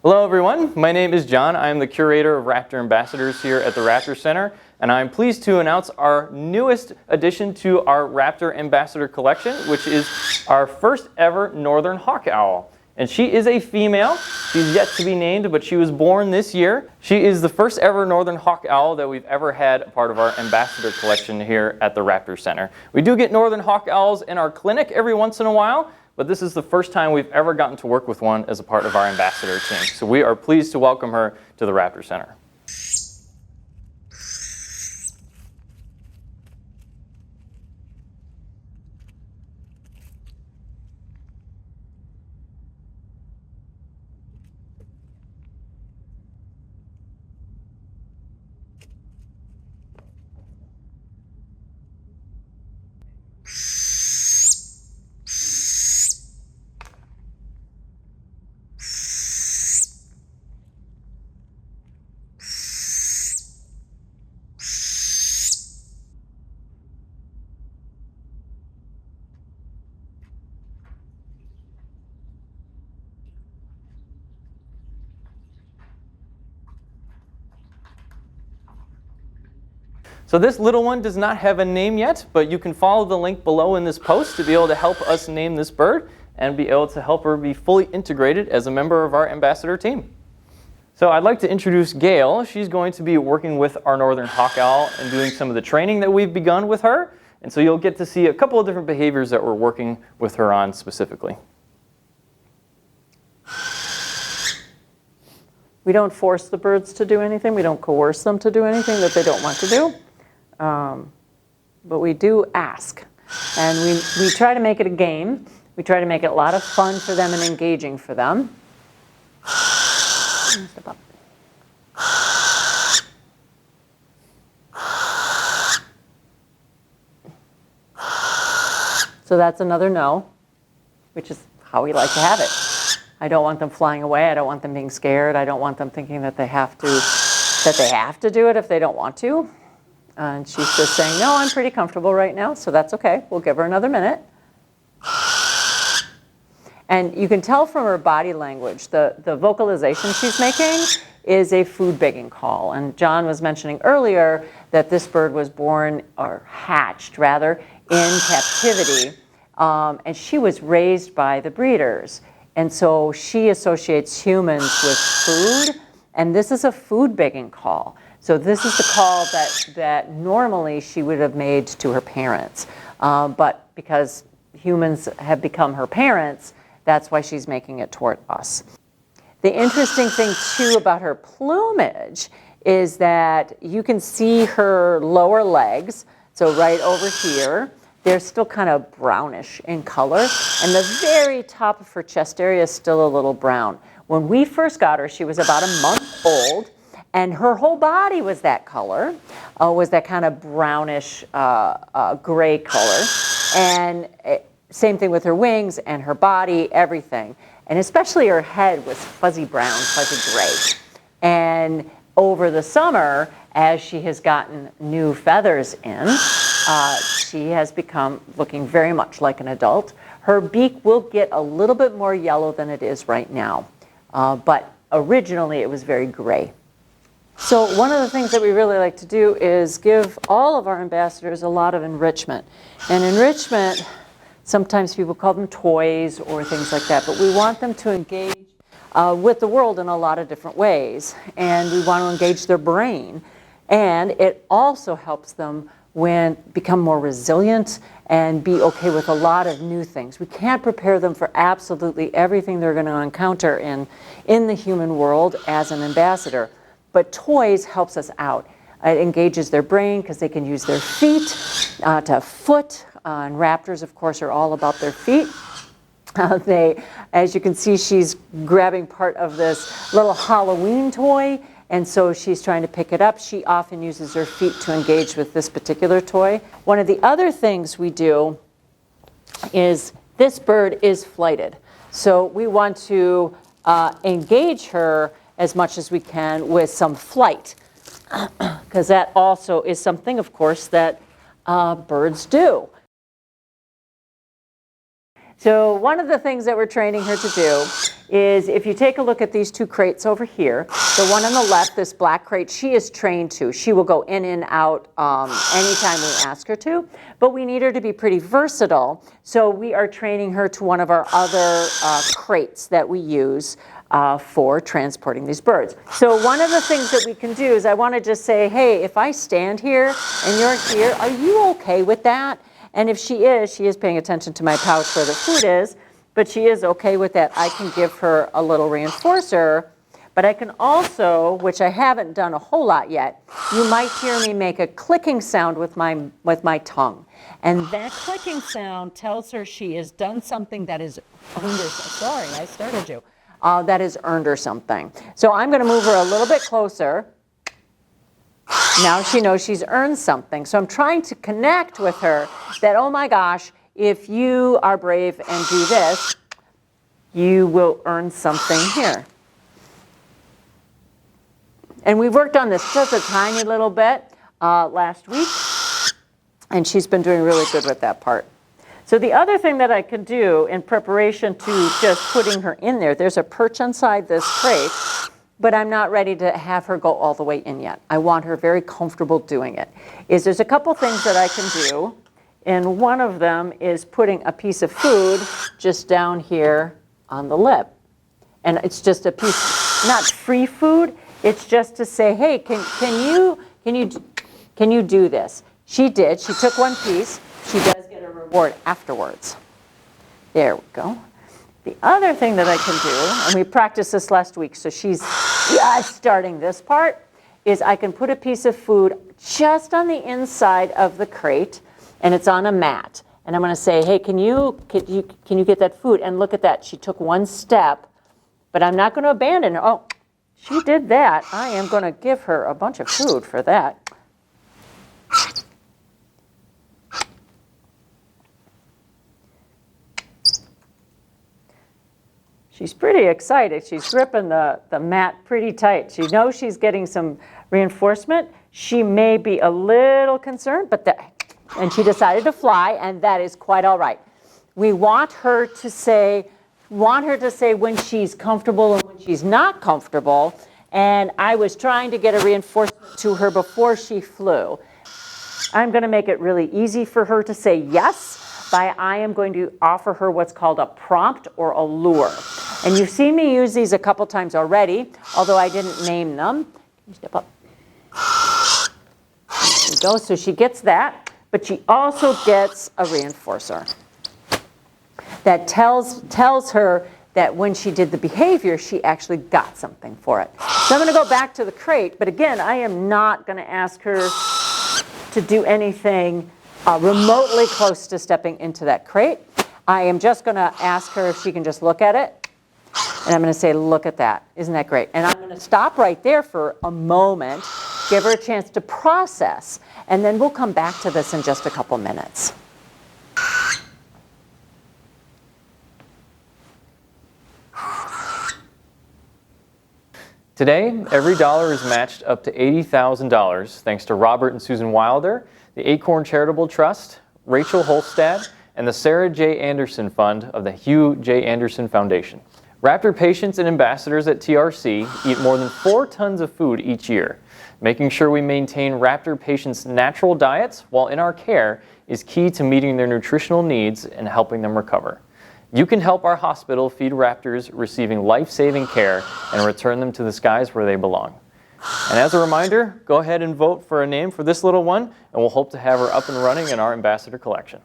Hello everyone, my name is John. I am the curator of Raptor Ambassadors here at the Raptor Center, and I'm pleased to announce our newest addition to our Raptor Ambassador collection, which is our first ever Northern Hawk Owl. And she is a female. She's yet to be named, but she was born this year. She is the first ever Northern Hawk Owl that we've ever had a part of our Ambassador collection here at the Raptor Center. We do get Northern Hawk Owls in our clinic every once in a while, but this is the first time we've ever gotten to work with one as a part of our Ambassador team. So we are pleased to welcome her to the Raptor Center. So this little one does not have a name yet, but you can follow the link below in this post to be able to help us name this bird and be able to help her be fully integrated as a member of our Ambassador team. So I'd like to introduce Gail. She's going to be working with our Northern Hawk Owl and doing some of the training that we've begun with her. And so you'll get to see a couple of different behaviors that we're working with her on specifically. We don't force the birds to do anything. We don't coerce them to do anything that they don't want to do. But we do ask. And we try to make it a game. We try to make it a lot of fun for them and engaging for them. Step up. So that's another no, which is how we like to have it. I don't want them flying away. I don't want them being scared. I don't want them thinking that they have to do it if they don't want to. And she's just saying, no, I'm pretty comfortable right now, so that's okay. We'll give her another minute. And you can tell from her body language, the vocalization she's making is a food begging call. And John was mentioning earlier that this bird was born, or hatched rather, in captivity. And she was raised by the breeders. And so she associates humans with food, and this is a food begging call. So this is the call that normally she would have made to her parents. But because humans have become her parents, that's why she's making it toward us. The interesting thing too about her plumage is that you can see her lower legs, so right over here. They're still kind of brownish in color, and the very top of her chest area is still a little brown. When we first got her, she was about a month old, and her whole body was that color, was that kind of brownish gray color. And same thing with her wings and her body, everything. And especially her head was fuzzy brown, fuzzy gray. And over the summer, as she has gotten new feathers in, she has become looking very much like an adult. Her beak will get a little bit more yellow than it is right now, but originally it was very gray. So one of the things that we really like to do is give all of our ambassadors a lot of enrichment. And enrichment, sometimes people call them toys or things like that, but we want them to engage with the world in a lot of different ways. And we want to engage their brain. And it also helps them become more resilient and be okay with a lot of new things. We can't prepare them for absolutely everything they're going to encounter in the human world as an ambassador. But toys helps us out. It engages their brain because they can use their feet to foot. And raptors, of course, are all about their feet. As you can see, she's grabbing part of this little Halloween toy, and so she's trying to pick it up. She often uses her feet to engage with this particular toy. One of the other things we do is this bird is flighted. So we want to engage her as much as we can with some flight, because that also is something, of course, that birds do. So one of the things that we're training her to do is if you take a look at these two crates over here, the one on the left, this black crate, she is trained to. She will go in and out anytime we ask her to, but we need her to be pretty versatile. So we are training her to one of our other crates that we use for transporting these birds. So one of the things that we can do is I want to just say, hey, if I stand here and you're here, are you okay with that? And if she is paying attention to my pouch where the food is, but she is okay with that, I can give her a little reinforcer. But I can also, which I haven't done a whole lot yet, you might hear me make a clicking sound with my tongue. And that clicking sound tells her she has done something that is earned her. Sorry, I started you. That has earned her something. So I'm going to move her a little bit closer. Now she knows she's earned something. So I'm trying to connect with her that, oh my gosh, if you are brave and do this, you will earn something here. And we worked on this just a tiny little bit last week, and she's been doing really good with that part. So the other thing that I could do in preparation to just putting her in there, there's a perch inside this crate, but I'm not ready to have her go all the way in yet. I want her very comfortable doing it. There's a couple things that I can do, and one of them is putting a piece of food just down here on the lip. And it's just a piece, not free food, it's just to say, hey, can you do this? She did. She took one piece. She does get a reward afterwards. There we go. The other thing that I can do, and we practiced this last week, so she's just starting this part, is I can put a piece of food just on the inside of the crate, and it's on a mat. And I'm going to say, hey, can you get that food? And look at that. She took one step, but I'm not going to abandon her. Oh, she did that. I am going to give her a bunch of food for that. She's pretty excited. She's gripping the mat pretty tight. She knows she's getting some reinforcement. She may be a little concerned, and she decided to fly, and that is quite all right. We want her to say when she's comfortable and when she's not comfortable. And I was trying to get a reinforcement to her before she flew. I'm going to make it really easy for her to say yes. I am going to offer her what's called a prompt or a lure. And you've seen me use these a couple times already, although I didn't name them. Can you step up? There we go. So she gets that, but she also gets a reinforcer that tells her that when she did the behavior, she actually got something for it. So I'm going to go back to the crate, but again, I am not going to ask her to do anything remotely close to stepping into that crate. I am just going to ask her if she can just look at it. And I'm going to say, look at that. Isn't that great? And I'm going to stop right there for a moment, give her a chance to process, and then we'll come back to this in just a couple minutes. Today, every dollar is matched up to $80,000 thanks to Robert and Susan Wilder, the Acorn Charitable Trust, Rachel Holstad, and the Sarah J. Anderson Fund of the Hugh J. Anderson Foundation. Raptor patients and ambassadors at TRC eat more than 4 tons of food each year. Making sure we maintain Raptor patients' natural diets while in our care is key to meeting their nutritional needs and helping them recover. You can help our hospital feed Raptors receiving life-saving care and return them to the skies where they belong. And as a reminder, go ahead and vote for a name for this little one, and we'll hope to have her up and running in our ambassador collection.